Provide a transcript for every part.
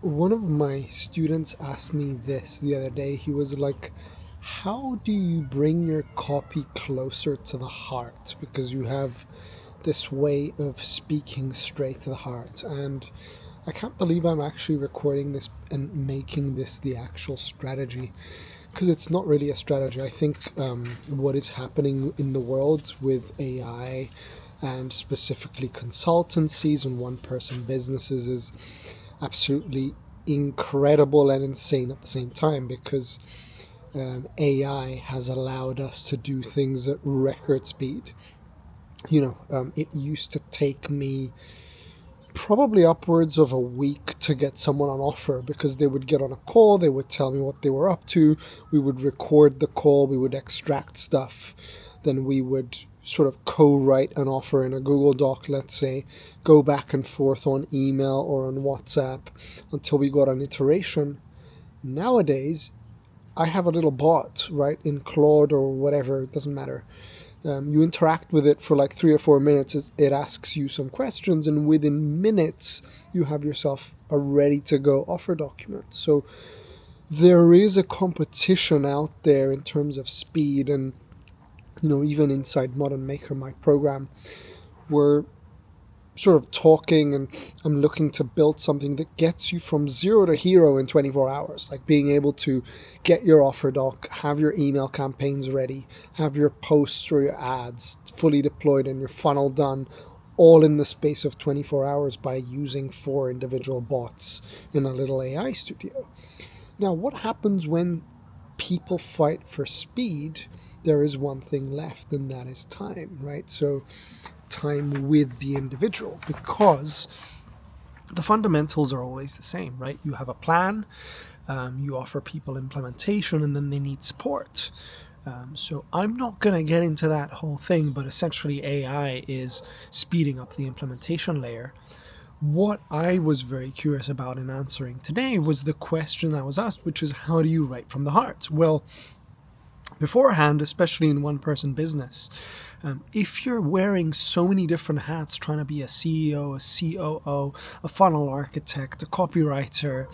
One of my students asked me this the other day. He was like, how do you bring your copy closer to the heart? Because you have this way of speaking straight to the heart. And I can't believe I'm actually recording this and making this the actual strategy, because it's not really a strategy. I think what is happening in the world with AI and specifically consultancies and one person businesses is absolutely incredible and insane at the same time, because AI has allowed us to do things at record speed. It used to take me probably upwards of a week to get someone on offer, because they would get on a call, they would tell me what they were up to, we would record the call, we would extract stuff, then we would sort of co-write an offer in a Google Doc, let's say, go back and forth on email or on WhatsApp until we got an iteration. Nowadays, I have a little bot, right, in Claude or whatever, it doesn't matter. You interact with it for like 3 or 4 minutes. It asks you some questions, and within minutes, you have yourself a ready to go offer document. So there is a competition out there in terms of speed, and even inside Modern Maker, my program, we're sort of talking, and I'm looking to build something that gets you from zero to hero in 24 hours, like being able to get your offer doc, have your email campaigns ready, have your posts or your ads fully deployed and your funnel done, all in the space of 24 hours by using 4 individual bots in a little AI studio. Now, what happens when people fight for speed? There is one thing left, and that is time, right? So time with the individual, because the fundamentals are always the same, right? You have a plan, you offer people implementation, and then they need support. So I'm not going to get into that whole thing, but essentially AI is speeding up the implementation layer. What I was very curious about in answering today was the question I was asked, which is, how do you write from the heart? Well, beforehand, especially in one person business, if you're wearing so many different hats, trying to be a CEO, a COO, a funnel architect, a copywriter,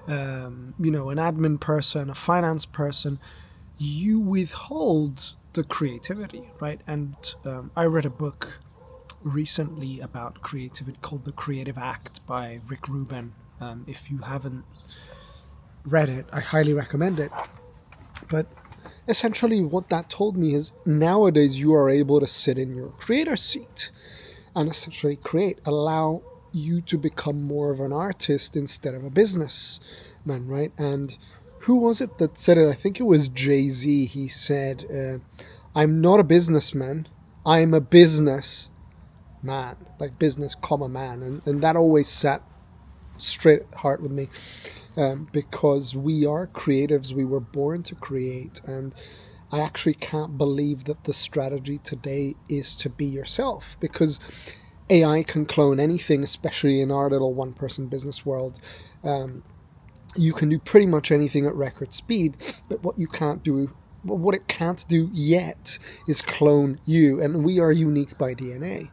an admin person, a finance person, you withhold the creativity, right? And I read a book recently about creativity called The Creative Act by Rick Rubin. If you haven't read it, I highly recommend it. But essentially, what that told me is, nowadays you are able to sit in your creator seat and essentially create, allow you to become more of an artist instead of a businessman, right? And who was it that said it? I think it was Jay-Z. He said, I'm not a businessman, I'm a business man, like business comma man. And that always sat straight at heart with me, because we are creatives. We were born to create, and I actually can't believe that the strategy today is to be yourself, because AI can clone anything, especially in our little one-person business world. You can do pretty much anything at record speed, but what it can't do yet is clone you, and we are unique by DNA.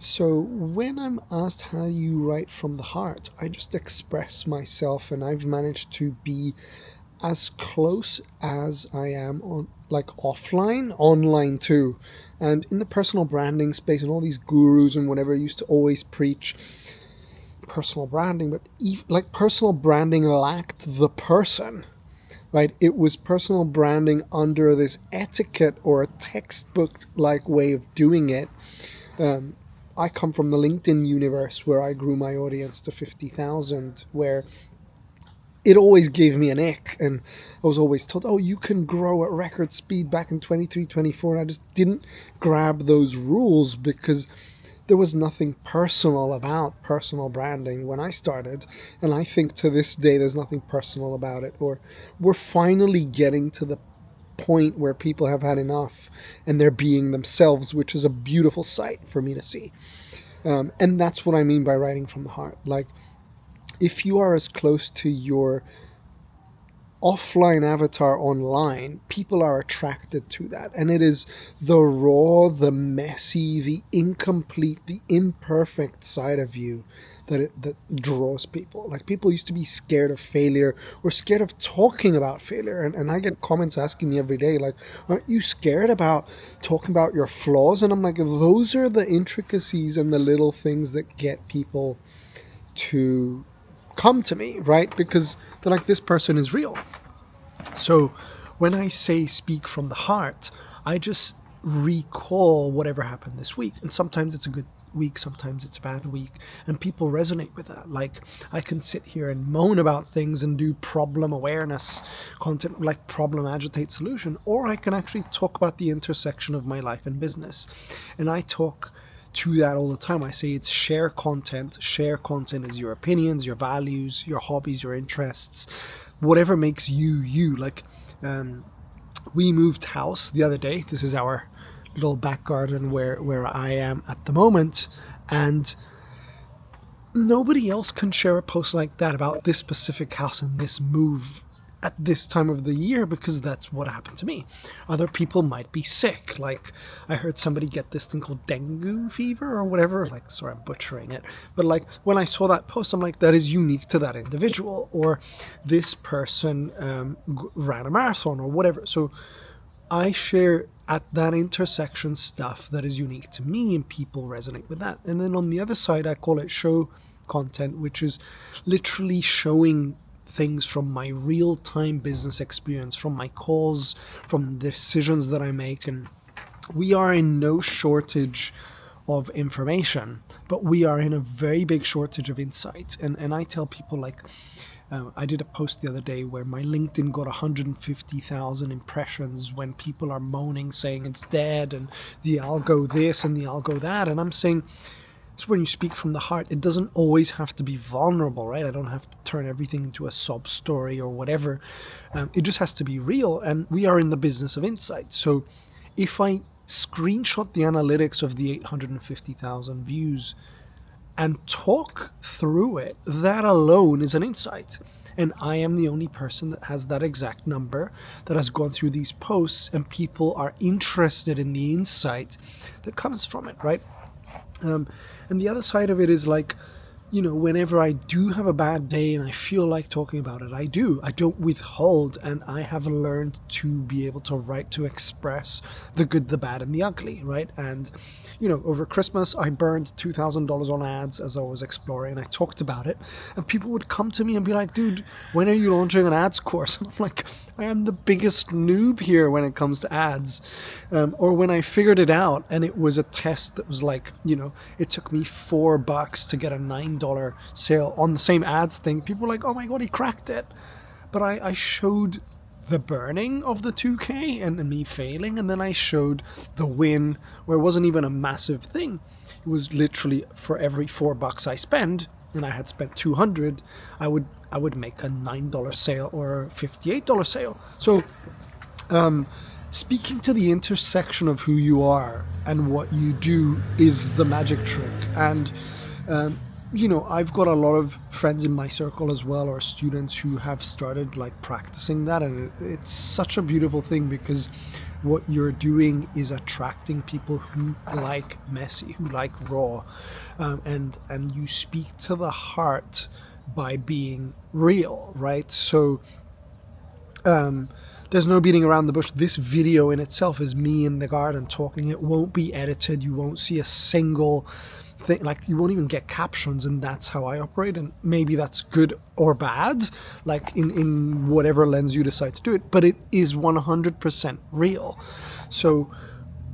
So when I'm asked, how do you write from the heart, I just express myself, and I've managed to be as close as I am on, like, offline, online too. And in the personal branding space, and all these gurus and whatever used to always preach personal branding, but like, personal branding lacked the person, right? It was personal branding under this etiquette or a textbook like way of doing it. I come from the LinkedIn universe, where I grew my audience to 50,000, where it always gave me an ick, and I was always told, oh, you can grow at record speed back in 23, 24, and I just didn't grab those rules, because there was nothing personal about personal branding when I started, and I think to this day there's nothing personal about it. Or we're finally getting to the point where people have had enough and they're being themselves, which is a beautiful sight for me to see. And that's what I mean by writing from the heart. Like, if you are as close to your offline avatar online, people are attracted to that. And it is the raw, the messy, the incomplete, the imperfect side of you that draws people. Like, people used to be scared of failure or scared of talking about failure. And I get comments asking me every day, like, aren't you scared about talking about your flaws? And I'm like, those are the intricacies and the little things that get people to come to me, right? Because they're like, this person is real. So when I say speak from the heart, I just recall whatever happened this week. And sometimes it's a good week, sometimes it's a bad week, and people resonate with that. Like, I can sit here and moan about things and do problem awareness content, like problem agitate solution, or I can actually talk about the intersection of my life and business. And I talk to that all the time. I say it's share content. Share content is your opinions, your values, your hobbies, your interests, whatever makes you you. Like, we moved house the other day. This is our little back garden where I am at the moment, and nobody else can share a post like that about this specific house and this move at this time of the year, because that's what happened to me. Other people might be sick. Like, I heard somebody get this thing called dengue fever or whatever. Like, sorry, I'm butchering it. But like, when I saw that post, I'm like, that is unique to that individual. Or this person ran a marathon or whatever. So I share at that intersection stuff that is unique to me, and people resonate with that. And then on the other side, I call it show content, which is literally showing things from my real-time business experience, from my calls, from the decisions that I make. And we are in no shortage of information, but we are in a very big shortage of insight. And I tell people, like, I did a post the other day where my LinkedIn got 150,000 impressions when people are moaning, saying it's dead and the algo this and the algo that. And I'm saying, so when you speak from the heart, it doesn't always have to be vulnerable, right? I don't have to turn everything into a sob story or whatever. It just has to be real. And we are in the business of insight. So if I screenshot the analytics of the 850,000 views and talk through it, that alone is an insight. And I am the only person that has that exact number, that has gone through these posts, and people are interested in the insight that comes from it, right? And the other side of it is, like, you know, whenever I do have a bad day and I feel like talking about it, I do. I don't withhold, and I have learned to be able to write, to express the good, the bad, and the ugly, right? And, you know, over Christmas, I burned $2,000 on ads as I was exploring, and I talked about it, and people would come to me and be like, dude, when are you launching an ads course? And I'm like, I am the biggest noob here when it comes to ads. Or when I figured it out, and it was a test that was like, you know, it took me $4 to get a $9 sale on the same ads thing. People were like, oh my God, he cracked it. But I showed the burning of the 2K and me failing, and then I showed the win where it wasn't even a massive thing. It was literally for every $4 I spend, and I had spent 200, I would make a $9 sale or a $58 sale. So speaking to the intersection of who you are and what you do is the magic trick. And you know, I've got a lot of friends in my circle as well, or students who have started like practicing that, and it's such a beautiful thing, because what you're doing is attracting people who like messy, who like raw, and you speak to the heart by being real, right? So there's no beating around the bush. This video in itself is me in the garden talking. It won't be edited. You won't see a single thing, like, you won't even get captions, and that's how I operate. And maybe that's good or bad, like in whatever lens you decide to do it, but it is 100% real. So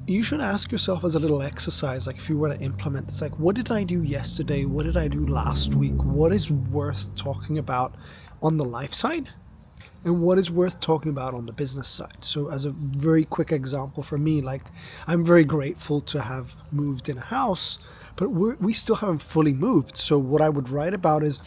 you should ask yourself as a little exercise, like, if you were to implement this, like, what did I do yesterday? What did I do last week? What is worth talking about on the life side? And what is worth talking about on the business side? So as a very quick example for me, like, I'm very grateful to have moved in a house, but we still haven't fully moved. So what I would write about is,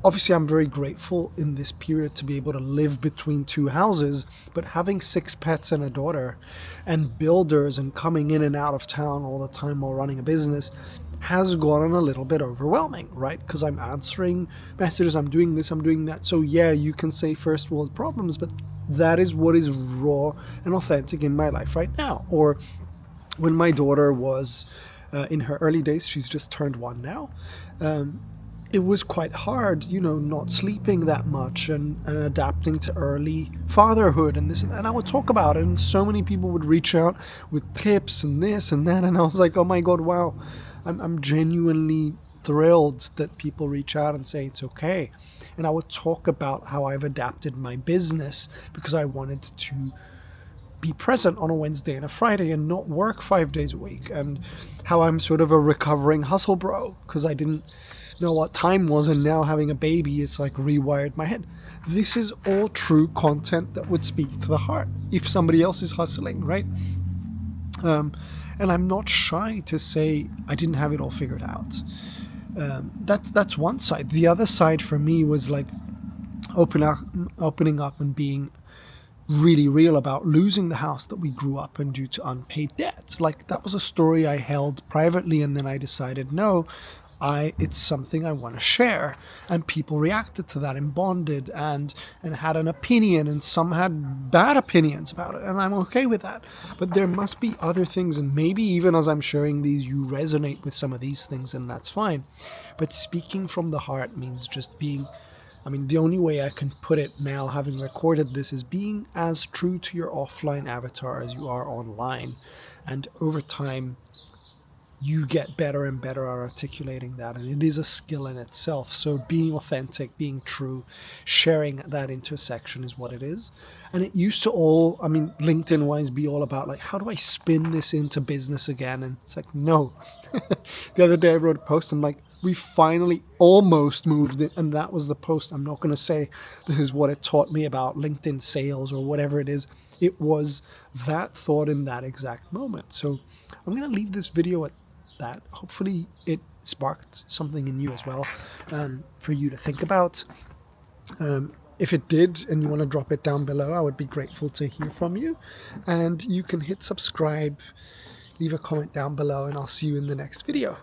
obviously I'm very grateful in this period to be able to live between two houses, but having 6 pets and a daughter and builders and coming in and out of town all the time while running a business, has gotten a little bit overwhelming, right? Because I'm answering messages, I'm doing this, I'm doing that. So yeah, you can say first world problems, but that is what is raw and authentic in my life right now. Or when my daughter was in her early days, she's just turned 1 now. It was quite hard, not sleeping that much and adapting to early fatherhood and this and that. And I would talk about it, and so many people would reach out with tips and this and that. And I was like, oh my God, wow. I'm genuinely thrilled that people reach out and say it's okay. And I would talk about how I've adapted my business because I wanted to be present on a Wednesday and a Friday and not work 5 days a week, and how I'm sort of a recovering hustle bro because I didn't know what time was, and now having a baby, it's like rewired my head. This is all true content that would speak to the heart if somebody else is hustling, right? And I'm not shy to say I didn't have it all figured out. That's one side. The other side for me was like opening up and being really real about losing the house that we grew up in due to unpaid debt. Like, that was a story I held privately, and then I decided, no, it's something I want to share. And people reacted to that and bonded and had an opinion, and some had bad opinions about it, and I'm okay with that. But there must be other things, and maybe even as I'm sharing these, you resonate with some of these things, and that's fine. But speaking from the heart means just being, the only way I can put it now, having recorded this, is being as true to your offline avatar as you are online. And over time, you get better and better at articulating that. And it is a skill in itself. So being authentic, being true, sharing that intersection is what it is. And it used to all, LinkedIn wise, be all about like, how do I spin this into business again? And it's like, no. The other day I wrote a post, I'm like, we finally almost moved it, and that was the post. I'm not going to say this is what it taught me about LinkedIn sales or whatever it is. It was that thought in that exact moment. So I'm going to leave this video at that. Hopefully it sparked something in you as well, for you to think about. If it did and you want to drop it down below, I would be grateful to hear from you. And you can hit subscribe, leave a comment down below, and I'll see you in the next video.